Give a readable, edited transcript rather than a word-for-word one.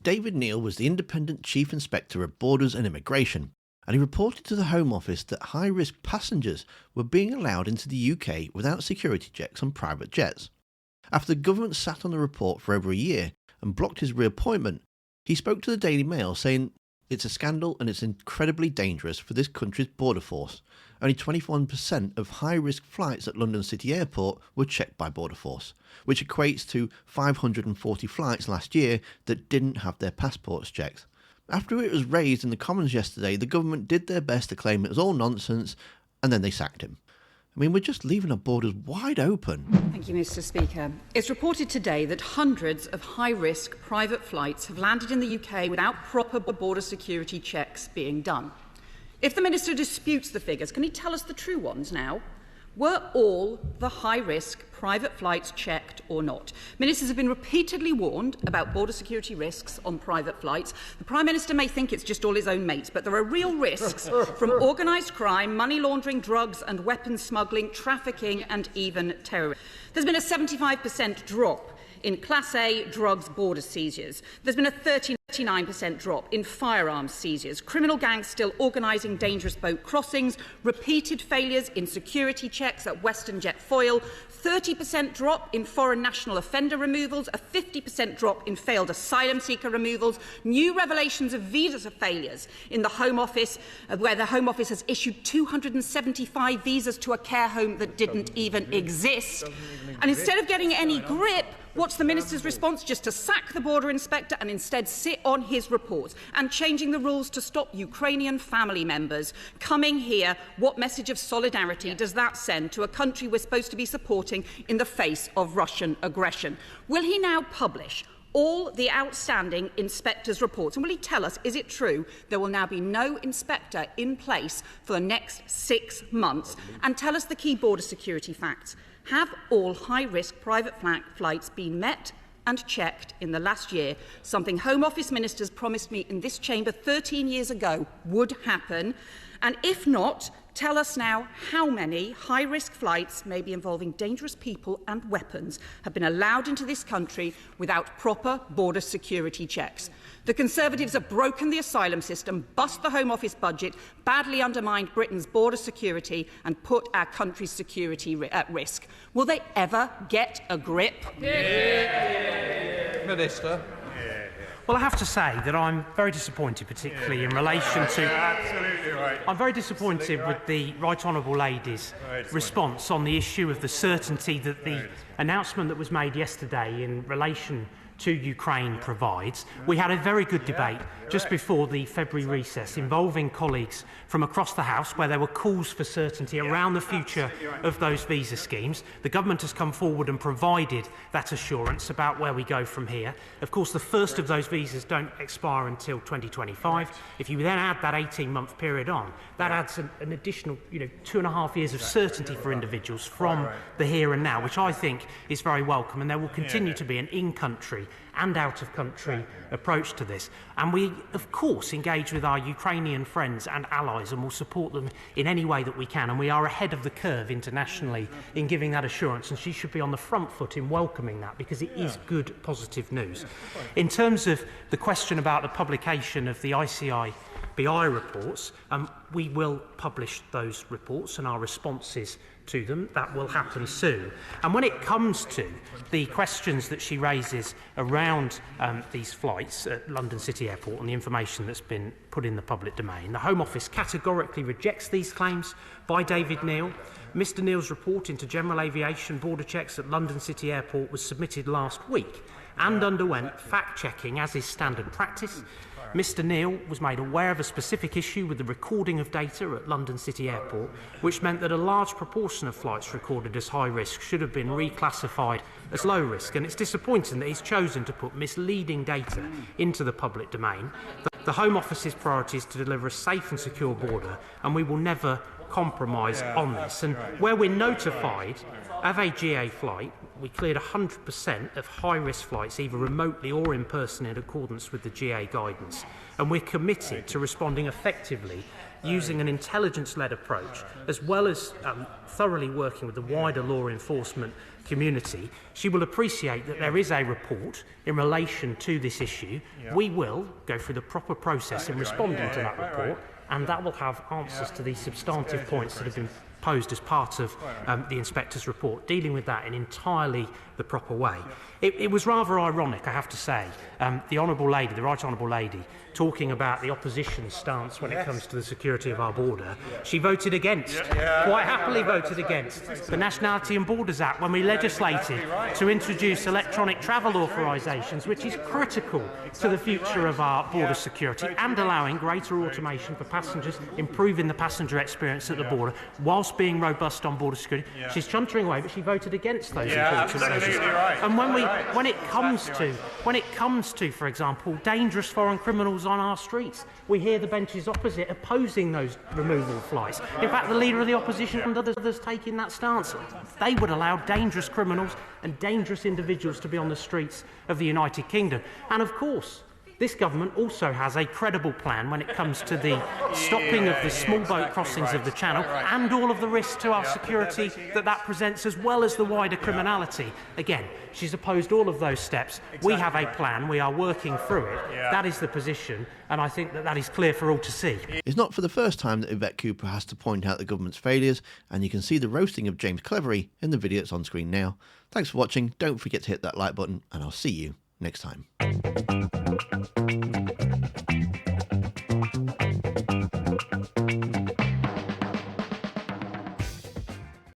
David Neal was the Independent Chief Inspector of Borders and Immigration, and he reported to the Home Office that high-risk passengers were being allowed into the UK without security checks on private jets. After the government sat on the report for over a year and blocked his reappointment, he spoke to the Daily Mail saying, "It's a scandal and it's incredibly dangerous for this country's border force. Only 21% of high-risk flights at London City Airport were checked by Border Force, which equates to 540 flights last year that didn't have their passports checked." After it was raised in the Commons yesterday, the government did their best to claim it was all nonsense, and then they sacked him. I mean, we're just leaving our borders wide open. Thank you, Mr. Speaker. It's reported today that hundreds of high-risk private flights have landed in the UK without proper border security checks being done. If the Minister disputes the figures, can he tell us the true ones now? Were all the high-risk private flights checked or not? Ministers have been repeatedly warned about border security risks on private flights. The Prime Minister may think it's just all his own mates, but there are real risks from organised crime, money laundering, drugs and weapons smuggling, trafficking and even terrorism. There's been a 75% drop in Class A drugs border seizures. There's been a 39% drop in firearms seizures, criminal gangs still organising dangerous boat crossings, repeated failures in security checks at Western Jet Foyle, 30% drop in foreign national offender removals, a 50% drop in failed asylum seeker removals, new revelations of visa failures in the Home Office, where the Home Office has issued 275 visas to a care home that didn't even exist. And instead of getting any grip, what's the Minister's response? Just to sack the border inspector and instead sit on his reports and changing the rules to stop Ukrainian family members coming here. What message of solidarity does that send to a country we're supposed to be supporting in the face of Russian aggression? Will he now publish all the outstanding inspectors' reports? And will he tell us, is it true there will now be no inspector in place for the next 6 months? And tell us the key border security facts. Have all high-risk private flights been met and checked in the last year, something Home Office ministers promised me in this chamber 13 years ago would happen? And if not, tell us now how many high-risk flights, maybe involving dangerous people and weapons, have been allowed into this country without proper border security checks. The Conservatives have broken the asylum system, bust the Home Office budget, badly undermined Britain's border security and put our country's security at risk. Will they ever get a grip? Minister. Well, I have to say that I'm very disappointed, particularly in relation to... Absolutely right. I'm very disappointed with the Right Honourable Lady's response on the issue of the certainty that the announcement that was made yesterday in relation to Ukraine provides. We had a very good debate just before the February recess involving colleagues from across the House where there were calls for certainty around the future of those visa schemes. The government has come forward and provided that assurance about where we go from here. Of course, the first of those visas don't expire until 2025. If you then add that 18-month period on, that adds an additional 2.5 years of certainty for individuals from the here and now, which I think is very welcome, and there will continue to be an in-country and out-of-country approach to this. And we, of course, engage with our Ukrainian friends and allies and will support them in any way that we can. And we are ahead of the curve internationally in giving that assurance. And she should be on the front foot in welcoming that because it is good, positive news. In terms of the question about the publication of the ICIBI reports, we will publish those reports and our responses to them. That will happen soon. And when it comes to the questions that she raises around these flights at London City Airport and the information that's been put in the public domain, the Home Office categorically rejects these claims by David Neal. Mr Neal's report into general aviation border checks at London City Airport was submitted last week and underwent fact-checking as is standard practice. Mr Neal was made aware of a specific issue with the recording of data at London City Airport, which meant that a large proportion of flights recorded as high risk should have been reclassified as low risk, and it's disappointing that he's chosen to put misleading data into the public domain. The Home Office's priority is to deliver a safe and secure border, and we will never compromise on this. And where we're notified of a GA flight we cleared 100% of high-risk flights, either remotely or in person, in accordance with the GA guidance. And we're committed to responding effectively using an intelligence-led approach, as well as thoroughly working with the wider law enforcement community. She will appreciate that there is a report in relation to this issue. We will go through the proper process in responding to that report, and that will have answers to these substantive points that have been posed as part of the inspector's report, dealing with that in entirely the proper way. It was rather ironic, I have to say, the Honourable Lady, the Right Honourable Lady, talking about the opposition's stance when it comes to the security of our border. She voted against, quite happily voted against, the Nationality and Borders Act when we legislated to introduce electronic travel authorisations, which is critical to the future of our border security and allowing greater automation for passengers, improving the passenger experience at the border, whilst being robust on border security. She's chuntering away, but she voted against those important measures. And when it comes to, for example, dangerous foreign criminals on our streets, we hear the benches opposite opposing those removal flights. In fact, the Leader of the Opposition and others taking that stance. They would allow dangerous criminals and dangerous individuals to be on the streets of the United Kingdom. And of course, this government also has a credible plan when it comes to the stopping of the small boat crossings of the Channel and all of the risks to our security that presents, as well as the wider criminality. Again, she's opposed all of those steps. We have a plan. We are working through it. That is the position, and I think that is clear for all to see. It's not for the first time that Yvette Cooper has to point out the government's failures, and you can see the roasting of James Cleverly in the video that's on screen now. Thanks for watching. Don't forget to hit that like button, and I'll see you next time.